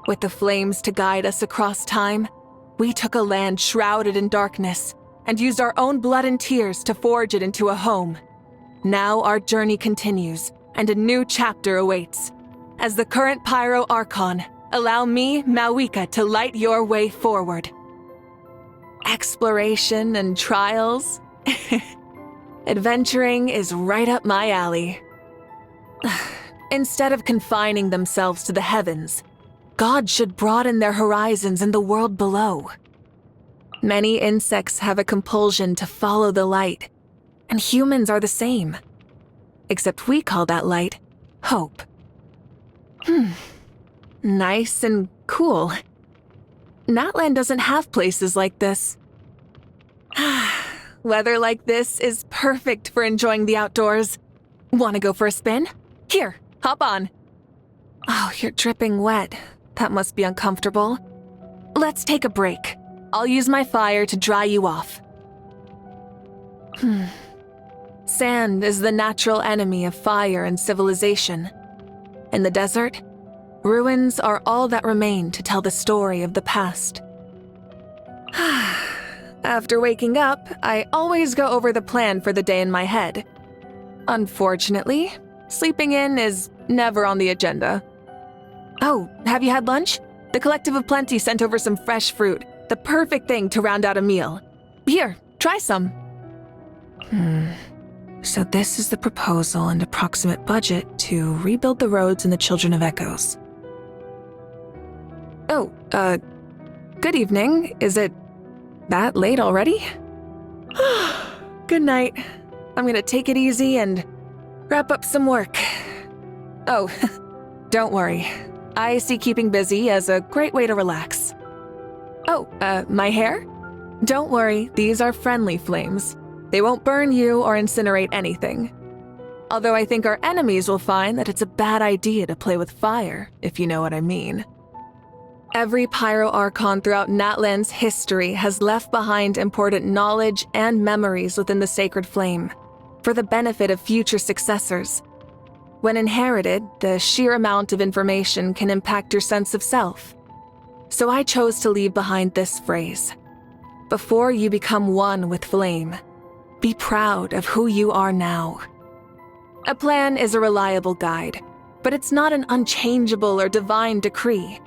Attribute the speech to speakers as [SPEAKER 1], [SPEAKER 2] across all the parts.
[SPEAKER 1] With the flames to guide us across time, we took a land shrouded in darkness and used our own blood and tears to forge it into a home. Now our journey continues, and a new chapter awaits. As the current Pyro Archon, allow me, Mavuika, to light your way forward. Exploration and trials? Adventuring is right up my alley. Instead of confining themselves to the heavens, God should broaden their horizons in the world below. Many insects have a compulsion to follow the light, and humans are the same. Except we call that light hope. Nice and cool. Natlan doesn't have places like this. Weather like this is perfect for enjoying the outdoors. Want to go for a spin? Here, hop on. Oh, you're dripping wet. That must be uncomfortable. Let's take a break. I'll use my fire to dry you off. Sand is the natural enemy of fire and civilization. In the desert, ruins are all that remain to tell the story of the past. After waking up, I always go over the plan for the day in my head. Unfortunately, sleeping in is never on the agenda. Oh, have you had lunch? The Collective of Plenty sent over some fresh fruit, the perfect thing to round out a meal. Here, try some. So this is the proposal and approximate budget to rebuild the roads in the Children of Echoes. Oh, good evening. Is it that late already? Good night. I'm gonna take it easy and wrap up some work. Oh, don't worry. I see keeping busy as a great way to relax. Oh, my hair? Don't worry, these are friendly flames. They won't burn you or incinerate anything. Although I think our enemies will find that it's a bad idea to play with fire, if you know what I mean. Every Pyro Archon throughout Natlan's history has left behind important knowledge and memories within the sacred flame, for the benefit of future successors. When inherited, the sheer amount of information can impact your sense of self. So I chose to leave behind this phrase. Before you become one with flame, be proud of who you are now. A plan is a reliable guide, but it's not an unchangeable or divine decree.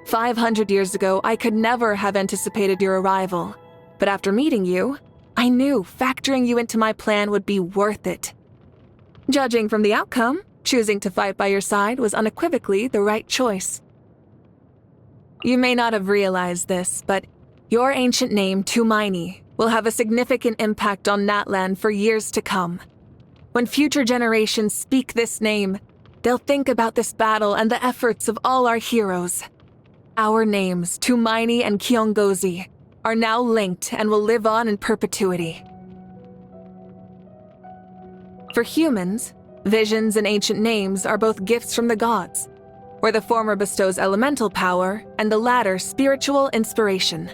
[SPEAKER 1] 500 years ago, I could never have anticipated your arrival, but after meeting you, I knew factoring you into my plan would be worth it. Judging from the outcome, choosing to fight by your side was unequivocally the right choice. You may not have realized this, but your ancient name, Tumaini, will have a significant impact on Natlan for years to come. When future generations speak this name, they'll think about this battle and the efforts of all our heroes. Our names, Tumaini and Kiongozi, are now linked and will live on in perpetuity. For humans, visions and ancient names are both gifts from the gods, where the former bestows elemental power and the latter spiritual inspiration.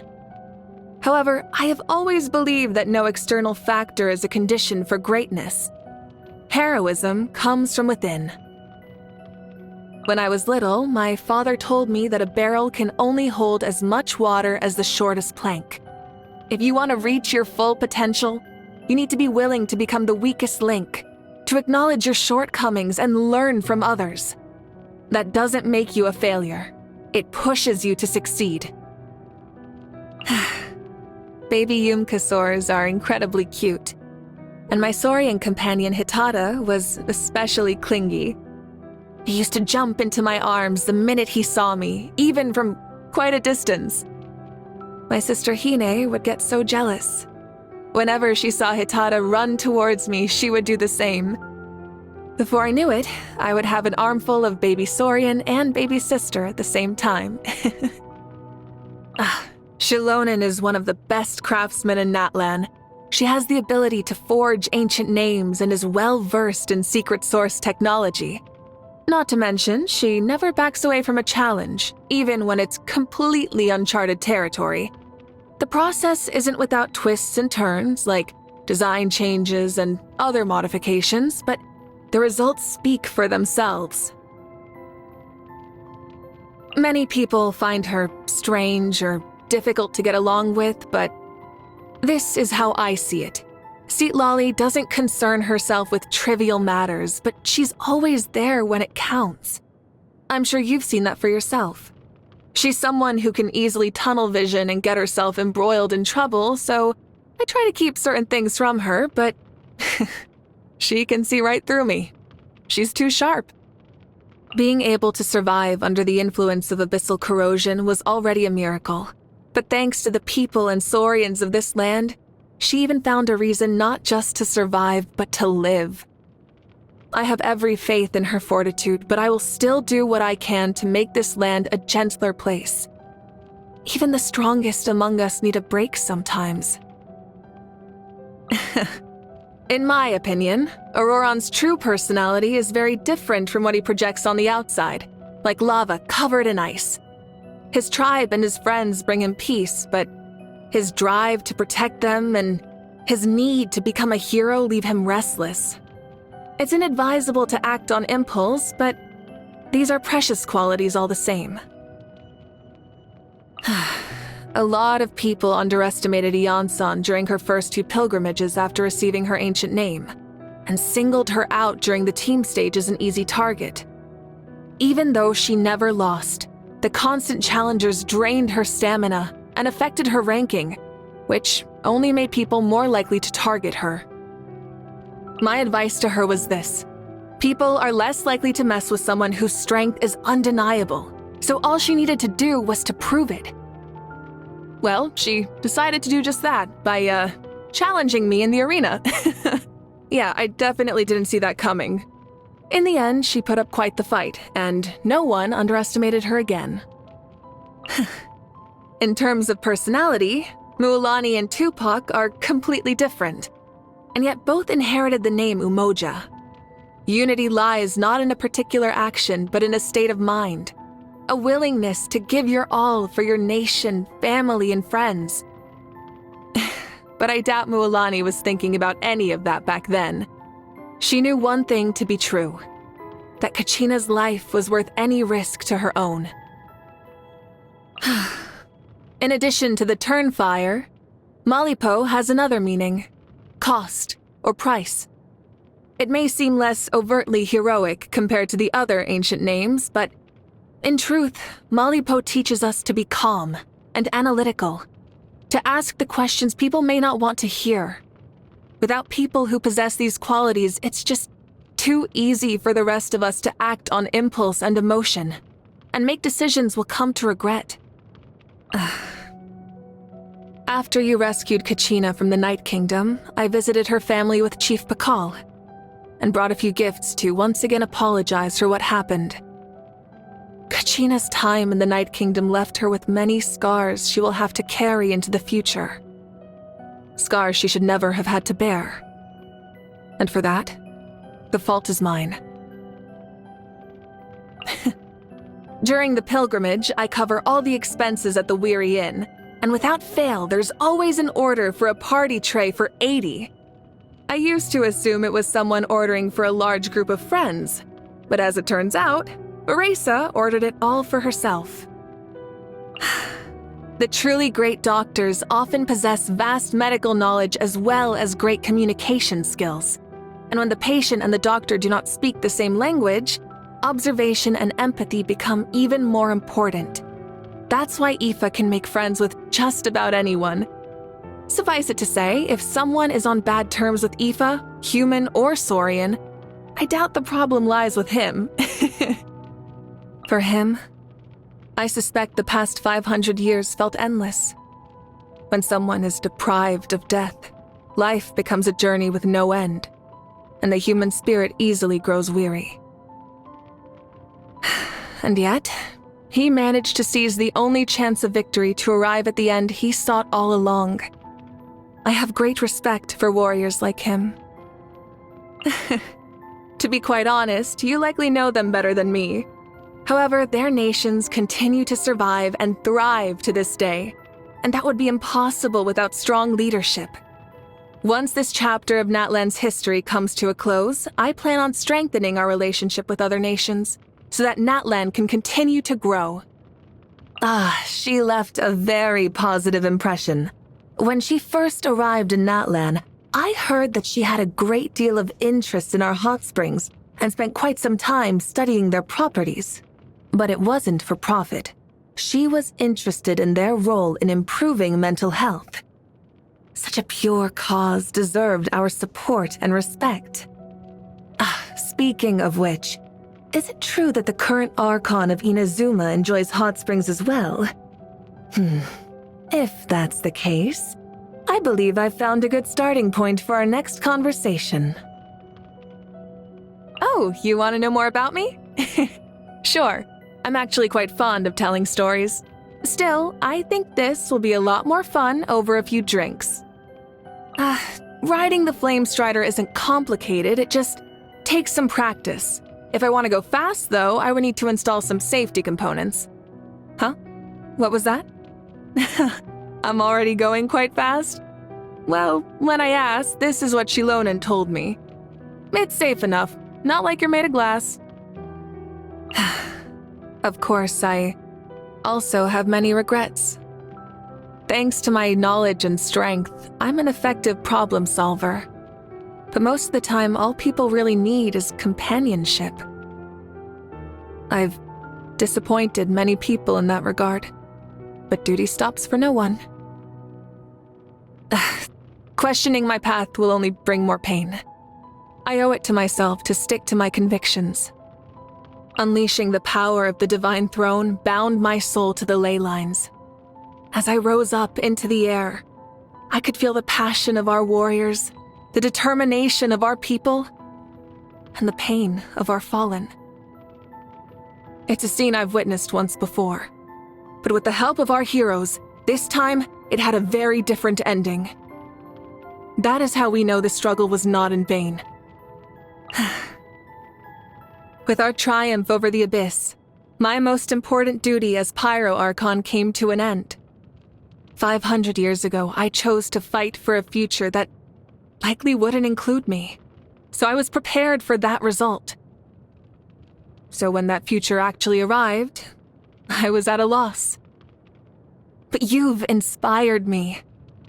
[SPEAKER 1] However, I have always believed that no external factor is a condition for greatness. Heroism comes from within. When I was little, my father told me that a barrel can only hold as much water as the shortest plank. If you want to reach your full potential, you need to be willing to become the weakest link, to acknowledge your shortcomings and learn from others. That doesn't make you a failure. It pushes you to succeed. Baby Yumkasaurs are incredibly cute, and my Saurian companion Hitada was especially clingy. He used to jump into my arms the minute he saw me, even from quite a distance. My sister Hine would get so jealous. Whenever she saw Hitada run towards me, she would do the same. Before I knew it, I would have an armful of baby Saurian and baby sister at the same time. Shilonen is one of the best craftsmen in Natlan. She has the ability to forge ancient names and is well-versed in secret source technology. Not to mention, she never backs away from a challenge, even when it's completely uncharted territory. The process isn't without twists and turns, like design changes and other modifications, but the results speak for themselves. Many people find her strange or difficult to get along with, but this is how I see it. Seatlolly doesn't concern herself with trivial matters, but she's always there when it counts. I'm sure you've seen that for yourself. She's someone who can easily tunnel vision and get herself embroiled in trouble, so I try to keep certain things from her, but she can see right through me. She's too sharp. Being able to survive under the influence of abyssal corrosion was already a miracle, but thanks to the people and saurians of this land, she even found a reason not just to survive, but to live. I have every faith in her fortitude, but I will still do what I can to make this land a gentler place. Even the strongest among us need a break sometimes. In my opinion, Auroron's true personality is very different from what he projects on the outside, like lava covered in ice. His tribe and his friends bring him peace, but his drive to protect them and his need to become a hero leave him restless. It's inadvisable to act on impulse, but these are precious qualities all the same. A lot of people underestimated Iansan during her first 2 pilgrimages after receiving her ancient name, and singled her out during the team stage as an easy target. Even though she never lost, the constant challengers drained her stamina and affected her ranking, which only made people more likely to target her. My advice to her was this: people are less likely to mess with someone whose strength is undeniable, so all she needed to do was to prove it. Well, she decided to do just that by, challenging me in the arena. Yeah, I definitely didn't see that coming. In the end, she put up quite the fight, and no one underestimated her again. In terms of personality, Mualani and Tupac are completely different, and yet both inherited the name Umoja. Unity lies not in a particular action, but in a state of mind. A willingness to give your all for your nation, family, and friends. But I doubt Mualani was thinking about any of that back then. She knew one thing to be true: that Kachina's life was worth any risk to her own. In addition to the turn fire, Malipo has another meaning: cost or price. It may seem less overtly heroic compared to the other ancient names, but in truth, Malipo teaches us to be calm and analytical, to ask the questions people may not want to hear. Without people who possess these qualities, it's just too easy for the rest of us to act on impulse and emotion, and make decisions we'll come to regret. After you rescued Kachina from the Night Kingdom, I visited her family with Chief Pakal, and brought a few gifts to once again apologize for what happened. Kachina's time in the Night Kingdom left her with many scars she will have to carry into the future. Scars she should never have had to bear. And for that, the fault is mine. During the pilgrimage, I cover all the expenses at the Weary Inn, and without fail, there's always an order for a party tray for 80. I used to assume it was someone ordering for a large group of friends, but as it turns out, Erasa ordered it all for herself. The truly great doctors often possess vast medical knowledge as well as great communication skills. And when the patient and the doctor do not speak the same language, observation and empathy become even more important. That's why Aoife can make friends with just about anyone. Suffice it to say, if someone is on bad terms with Aoife, human or Saurian, I doubt the problem lies with him. For him, I suspect the past 500 years felt endless. When someone is deprived of death, life becomes a journey with no end, and the human spirit easily grows weary. And yet, he managed to seize the only chance of victory to arrive at the end he sought all along. I have great respect for warriors like him. To be quite honest, you likely know them better than me. However, their nations continue to survive and thrive to this day, and that would be impossible without strong leadership. Once this chapter of Natlan's history comes to a close, I plan on strengthening our relationship with other nations, so that Natlan can continue to grow. She left a very positive impression. When she first arrived in Natlan, I heard that she had a great deal of interest in our hot springs and spent quite some time studying their properties. But it wasn't for profit. She was interested in their role in improving mental health. Such a pure cause deserved our support and respect. Speaking of which, is it true that the current Archon of Inazuma enjoys hot springs as well? If that's the case, I believe I've found a good starting point for our next conversation. Oh, you want to know more about me? Sure, I'm actually quite fond of telling stories. Still, I think this will be a lot more fun over a few drinks. Riding the Flame Strider isn't complicated, it just takes some practice. If I want to go fast, though, I would need to install some safety components. Huh? What was that? I'm already going quite fast? Well, when I asked, this is what Shilonen told me. It's safe enough, not like you're made of glass. Of course, I also have many regrets. Thanks to my knowledge and strength, I'm an effective problem solver. But most of the time, all people really need is companionship. I've disappointed many people in that regard, but duty stops for no one. Questioning my path will only bring more pain. I owe it to myself to stick to my convictions. Unleashing the power of the Divine Throne bound my soul to the ley lines. As I rose up into the air, I could feel the passion of our warriors, the determination of our people, and the pain of our fallen. It's a scene I've witnessed once before, but with the help of our heroes, this time it had a very different ending. That is how we know the struggle was not in vain. With our triumph over the Abyss, my most important duty as Pyro Archon came to an end. 500 years ago, I chose to fight for a future that likely wouldn't include me, so I was prepared for that result. So when that future actually arrived, I was at a loss. But you've inspired me.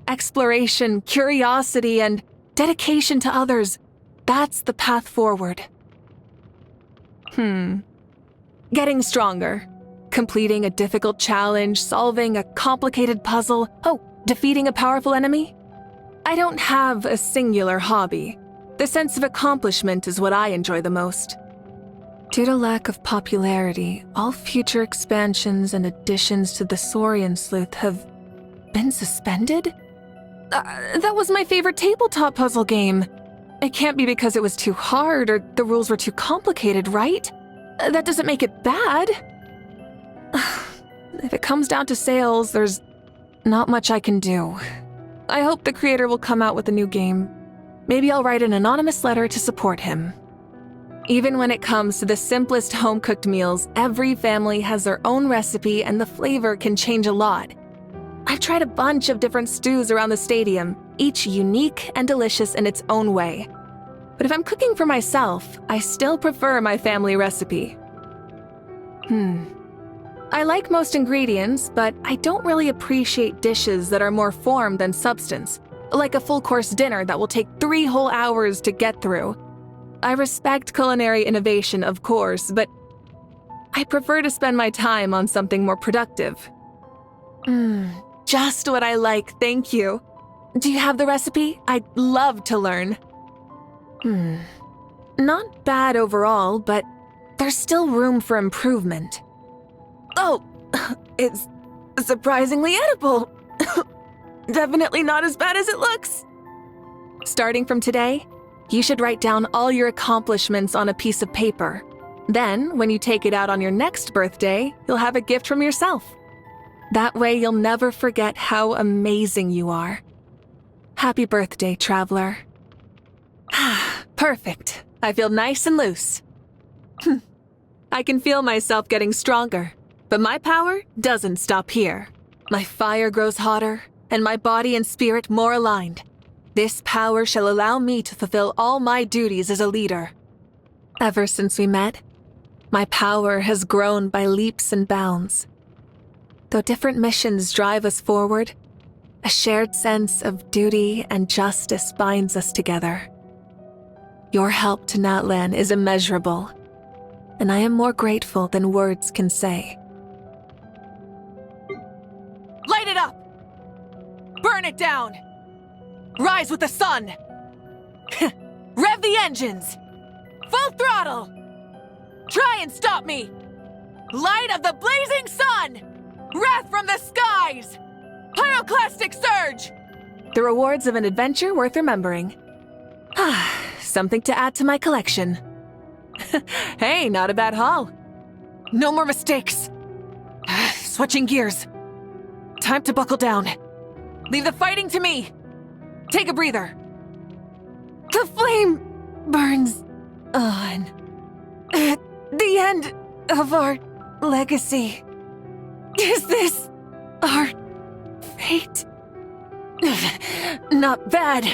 [SPEAKER 1] Exploration, curiosity, and dedication to others, that's the path forward. Getting stronger. Completing a difficult challenge, solving a complicated puzzle, defeating a powerful enemy. I don't have a singular hobby. The sense of accomplishment is what I enjoy the most. Due to lack of popularity, all future expansions and additions to the Saurian Sleuth have been suspended? That was my favorite tabletop puzzle game. It can't be because it was too hard or the rules were too complicated, right? That doesn't make it bad. If it comes down to sales, there's not much I can do. I hope the creator will come out with a new game. Maybe I'll write an anonymous letter to support him. Even when it comes to the simplest home-cooked meals, every family has their own recipe and the flavor can change a lot. I've tried a bunch of different stews around the stadium, each unique and delicious in its own way. But if I'm cooking for myself, I still prefer my family recipe. I like most ingredients, but I don't really appreciate dishes that are more form than substance, like a full-course dinner that will take 3 whole hours to get through. I respect culinary innovation, of course, but I prefer to spend my time on something more productive. Just what I like, thank you. Do you have the recipe? I'd love to learn. Not bad overall, but there's still room for improvement. Oh, it's surprisingly edible. Definitely not as bad as it looks. Starting from today, you should write down all your accomplishments on a piece of paper. Then, when you take it out on your next birthday, you'll have a gift from yourself. That way you'll never forget how amazing you are. Happy birthday, traveler. Perfect. I feel nice and loose. I can feel myself getting stronger, but my power doesn't stop here. My fire grows hotter, and my body and spirit more aligned. This power shall allow me to fulfill all my duties as a leader. Ever since we met, my power has grown by leaps and bounds. Though different missions drive us forward, a shared sense of duty and justice binds us together. Your help to Natlan is immeasurable, and I am more grateful than words can say.
[SPEAKER 2] Light it up! Burn it down! Rise with the sun! Rev the engines! Full throttle! Try and stop me! Light of the blazing sun! Wrath from the skies! Pyroclastic surge!
[SPEAKER 1] The rewards of an adventure worth remembering. Something to add to my collection. Hey, not a bad haul.
[SPEAKER 2] No more mistakes! Switching gears. Time to buckle down. Leave the fighting to me! Take a breather.
[SPEAKER 1] The flame burns on. At the end of our legacy. Is this our fate?
[SPEAKER 2] Not bad.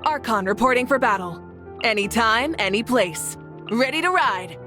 [SPEAKER 2] Archon reporting for battle. Anytime, any place. Ready to ride.